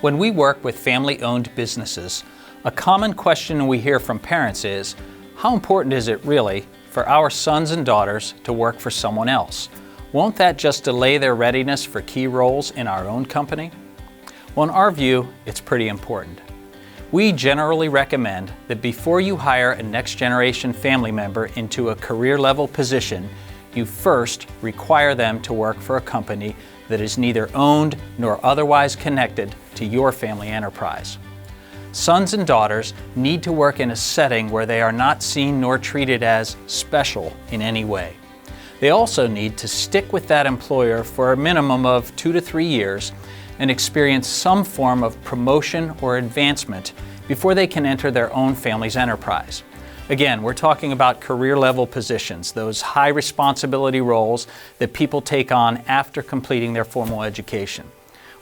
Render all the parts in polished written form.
When we work with family-owned businesses, a common question we hear from parents is, how important is it really for our sons and daughters to work for someone else? Won't that just delay their readiness for key roles in our own company? Well, in our view, it's pretty important. We generally recommend that before you hire a next-generation family member into a career-level position, you first require them to work for a company that is neither owned nor otherwise connected to your family enterprise. Sons and daughters need to work in a setting where they are not seen nor treated as special in any way. They also need to stick with that employer for a minimum of 2 to 3 years and experience some form of promotion or advancement before they can enter their own family's enterprise. Again, we're talking about career-level positions, those high responsibility roles that people take on after completing their formal education.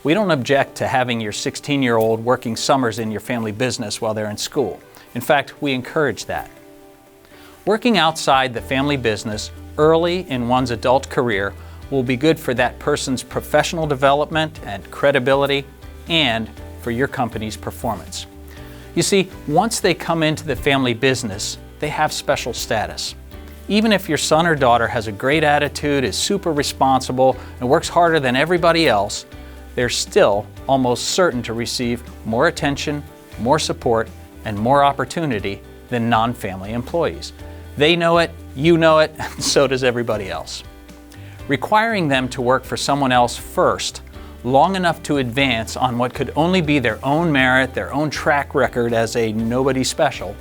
We don't object to having your 16-year-old working summers in your family business while they're in school. In fact, we encourage that. Working outside the family business early in one's adult career will be good for that person's professional development and credibility, and for your company's performance. You see, once they come into the family business, they have special status. Even if your son or daughter has a great attitude, is super responsible, and works harder than everybody else, they're still almost certain to receive more attention, more support, and more opportunity than non-family employees. They know it, you know it, and so does everybody else. Requiring them to work for someone else first, long enough to advance on what could only be their own merit, their own track record as a nobody special,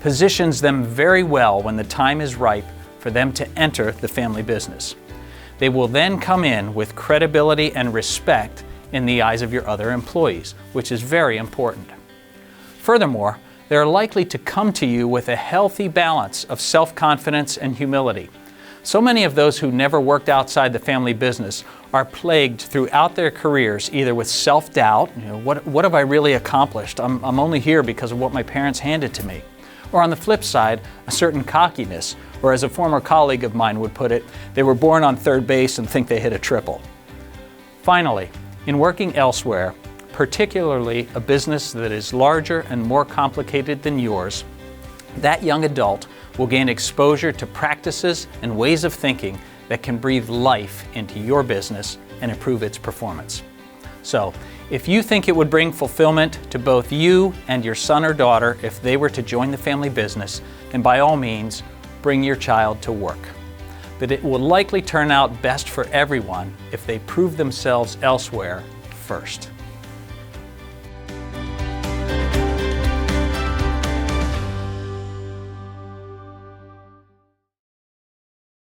positions them very well when the time is ripe for them to enter the family business. They will then come in with credibility and respect in the eyes of your other employees, which is very important. Furthermore, they are likely to come to you with a healthy balance of self-confidence and humility. So many of those who never worked outside the family business are plagued throughout their careers either with self-doubt, what have I really accomplished? I'm only here because of what my parents handed to me. Or on the flip side, a certain cockiness, or as a former colleague of mine would put it, they were born on third base and think they hit a triple. Finally, in working elsewhere, particularly a business that is larger and more complicated than yours, that young adult will gain exposure to practices and ways of thinking that can breathe life into your business and improve its performance. So, if you think it would bring fulfillment to both you and your son or daughter if they were to join the family business, then by all means, bring your child to work. But it will likely turn out best for everyone if they prove themselves elsewhere first.